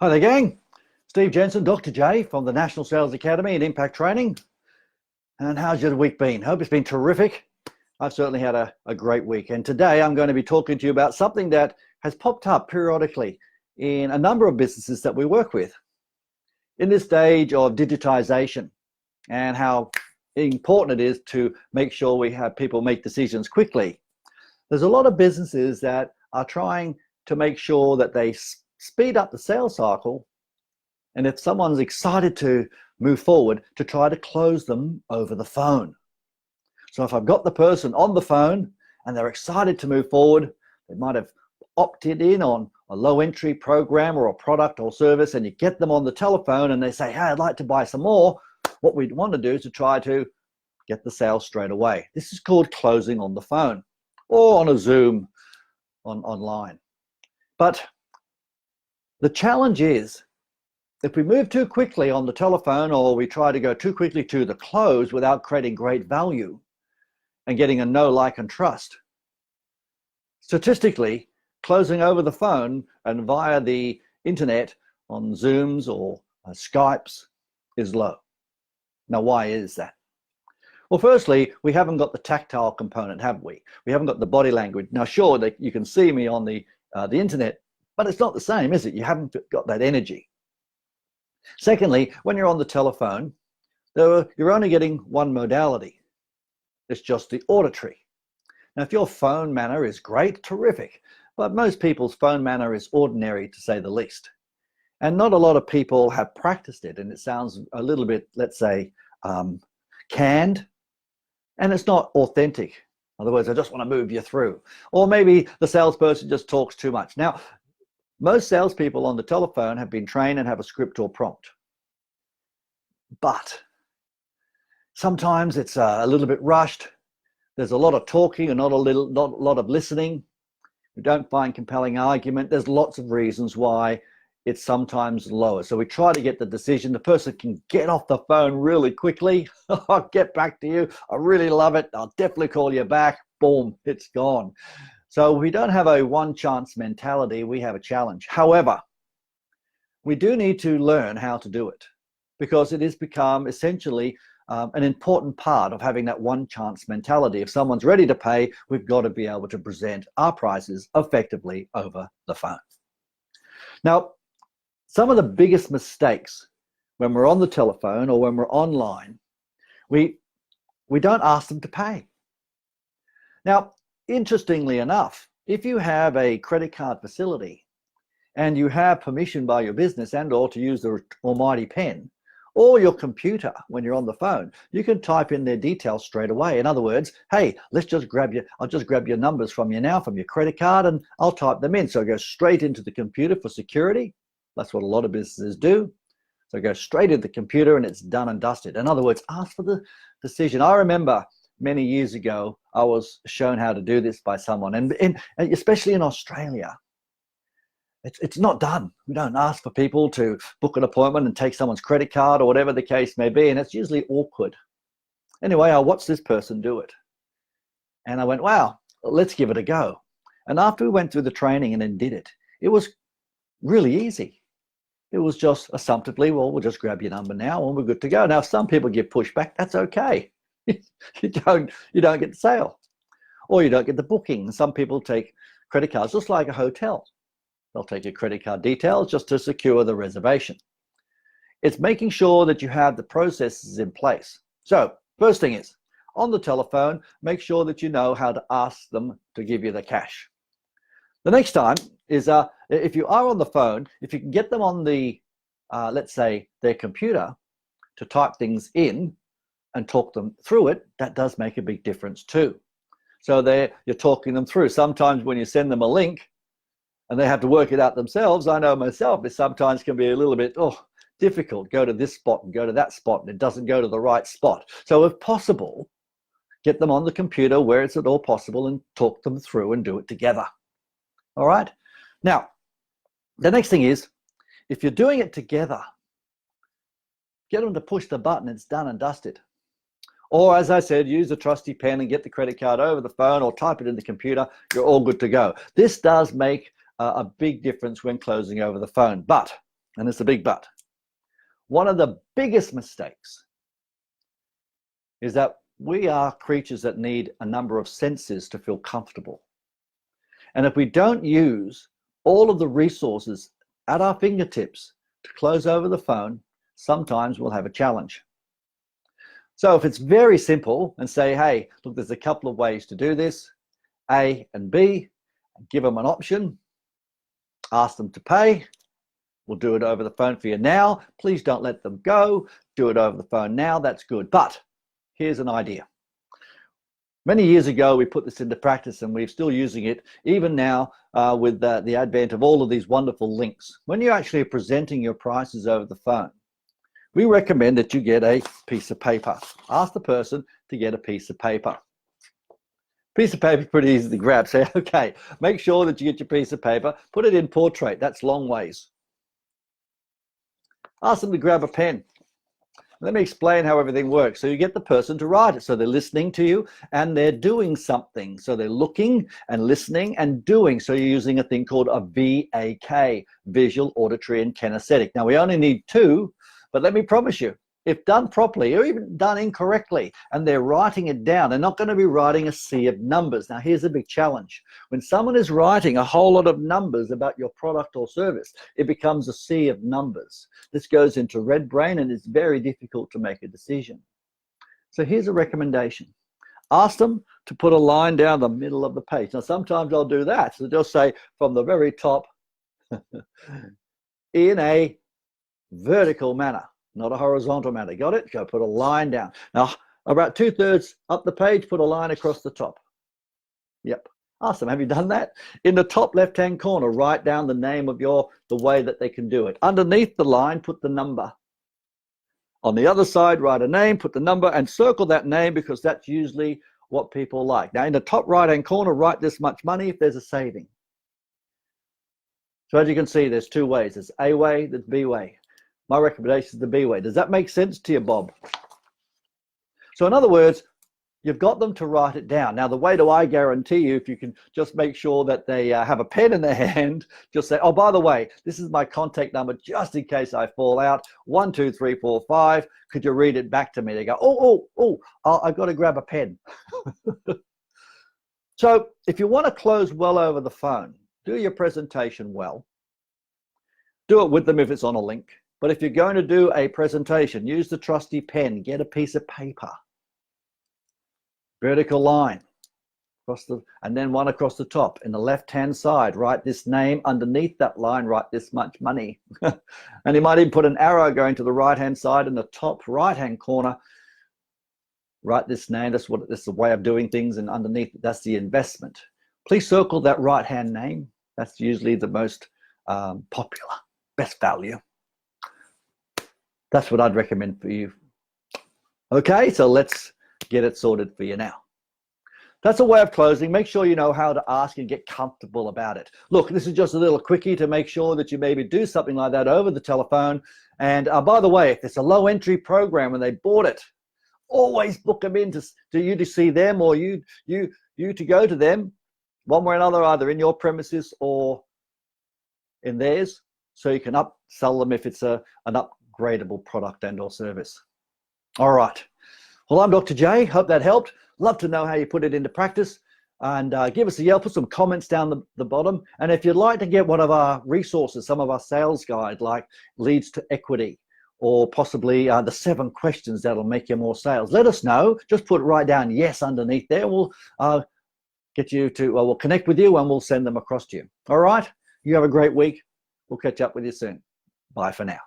Hi there, gang. Steve Jensen, Dr. J from the National Sales Academy and Impact Training. And how's your week been? Hope it's been terrific. I've certainly had a great week. And today I'm going to be talking to you about something that has popped up periodically in a number of businesses that we work with. In this stage of digitization and how important it is to make sure we have people make decisions quickly. There's a lot of businesses that are trying to make sure that they speed up the sales cycle, and if someone's excited to move forward, to try to close them over the phone. So if I've got the person on the phone and they're excited to move forward, they might have opted in on a low entry program or a product or service, and you get them on the telephone and they say, hey, I'd like to buy some more. What we'd want to do is to try to get the sale straight away. This is called closing on the phone or on a Zoom online. But the challenge is, if we move too quickly on the telephone or we try to go too quickly to the close without creating great value and getting a know, like, and trust, statistically, closing over the phone and via the internet on Zooms or Skypes is low. Now, why is that? Well, firstly, we haven't got the tactile component, have we? We haven't got the body language. Now, sure, that you can see me on the internet, but it's not the same, is it? You haven't got that energy. Secondly, when you're on the telephone, you're only getting one modality. It's just the auditory. Now, if your phone manner is great, terrific, but most people's phone manner is ordinary, to say the least. And not a lot of people have practiced it, and it sounds a little bit, let's say, canned, and it's not authentic. In other words, I just want to move you through. Or maybe the salesperson just talks too much. Now, most salespeople on the telephone have been trained and have a script or prompt. But sometimes it's a little bit rushed. There's a lot of talking and not a lot of listening. We don't find compelling argument. There's lots of reasons why it's sometimes lower. So we try to get the decision. The person can get off the phone really quickly. I'll get back to you. I really love it. I'll definitely call you back. Boom, it's gone. So we don't have a one chance mentality, we have a challenge. However, we do need to learn how to do it, because it has become essentially an important part of having that one chance mentality. If someone's ready to pay, we've got to be able to present our prices effectively over the phone. Now, some of the biggest mistakes when we're on the telephone or when we're online, we don't ask them to pay. Now, interestingly enough, if you have a credit card facility and you have permission by your business and or to use the almighty pen or your computer when you're on the phone, you can type in their details straight away. In other words, hey, I'll just grab your numbers from you now, from your credit card, and I'll type them in. So it goes straight into the computer for security. That's what a lot of businesses do. So it goes straight into the computer and it's done and dusted. In other words, ask for the decision. I remember many years ago, I was shown how to do this by someone, and especially in Australia, it's not done. We don't ask for people to book an appointment and take someone's credit card or whatever the case may be, and it's usually awkward. Anyway, I watched this person do it, and I went, wow, let's give it a go. And after we went through the training and then did it, it was really easy. It was just assumptively, well, we'll just grab your number now and we're good to go. Now, some people give pushback. That's okay. you don't get the sale, or you don't get the booking. Some people take credit cards just like a hotel. They'll take your credit card details just to secure the reservation. It's making sure that you have the processes in place. So first thing is, on the telephone, make sure that you know how to ask them to give you the cash. The next time is if you are on the phone, if you can get them on the let's say their computer to type things in and talk them through it, that does make a big difference too. So you're talking them through. Sometimes when you send them a link and they have to work it out themselves, I know myself, it sometimes can be a little bit difficult. Go to this spot and go to that spot, and it doesn't go to the right spot. So if possible, get them on the computer where it's at all possible and talk them through and do it together. All right? Now, the next thing is, if you're doing it together, get them to push the button, it's done and dusted. Or, as I said, use a trusty pen and get the credit card over the phone or type it in the computer. You're all good to go. This does make a big difference when closing over the phone. But, and it's a big but. One of the biggest mistakes is that we are creatures that need a number of senses to feel comfortable. And if we don't use all of the resources at our fingertips to close over the phone, sometimes we'll have a challenge. So if it's very simple and say, hey, look, there's a couple of ways to do this, A and B, give them an option, ask them to pay. We'll do it over the phone for you now. Please don't let them go. Do it over the phone now. That's good. But here's an idea. Many years ago, we put this into practice, and we're still using it even now with the advent of all of these wonderful links. When you're actually presenting your prices over the phone, we recommend that you get a piece of paper. Ask the person to get a piece of paper. Piece of paper is pretty easy to grab. Say, okay, make sure that you get your piece of paper. Put it in portrait. That's long ways. Ask them to grab a pen. Let me explain how everything works. So you get the person to write it. So they're listening to you and they're doing something. So they're looking and listening and doing. So you're using a thing called a VAK, visual, auditory, and kinesthetic. Now we only need 2, but let me promise you, if done properly or even done incorrectly and they're writing it down, they're not going to be writing a sea of numbers. Now here's a big challenge. When someone is writing a whole lot of numbers about your product or service, it becomes a sea of numbers. This goes into red brain and it's very difficult to make a decision. So here's a recommendation. Ask them to put a line down the middle of the page. Now sometimes I'll do that. So they'll say from the very top in a vertical manner, not a horizontal manner. Got it? Go put a line down. Now, about 2/3 up the page, put a line across the top. Yep. Ask them, have you done that? In the top left-hand corner, write down the name of the way that they can do it. Underneath the line, put the number. On the other side, write a name, put the number, and circle that name because that's usually what people like. Now, in the top right-hand corner, write this much money if there's a saving. So as you can see, there's 2 ways. There's A way, there's B way. My recommendation is the B way. Does that make sense to you, Bob? So in other words, you've got them to write it down. Now, the way do I guarantee you, if you can just make sure that they have a pen in their hand, just say, oh, by the way, this is my contact number, just in case I fall out, 1, 2, 3, 4, 5. Could you read it back to me? They go, I've got to grab a pen. So if you want to close well over the phone, do your presentation well. Do it with them if it's on a link. But if you're going to do a presentation, use the trusty pen, get a piece of paper, vertical line, and then one across the top. In the left-hand side, write this name. Underneath that line, write this much money. And you might even put an arrow going to the right-hand side in the top right-hand corner. Write this name. That's the way of doing things. And underneath, that's the investment. Please circle that right-hand name. That's usually the most popular, best value. That's what I'd recommend for you. Okay, so let's get it sorted for you now. That's a way of closing. Make sure you know how to ask and get comfortable about it. Look, this is just a little quickie to make sure that you maybe do something like that over the telephone. And by the way, if it's a low entry program and they bought it, always book them in to you to see them or you to go to them one way or another, either in your premises or in theirs, so you can upsell them if it's an upgradable product and or service. All right. Well, I'm Dr. J. Hope that helped. Love to know how you put it into practice. And give us a yell, put some comments down the bottom. And if you'd like to get one of our resources, some of our sales guide, like Leads to Equity, or possibly the 7 questions that'll make you more sales, let us know. Just put right down yes underneath there. We'll get you to, we'll connect with you and we'll send them across to you. All right. You have a great week. We'll catch up with you soon. Bye for now.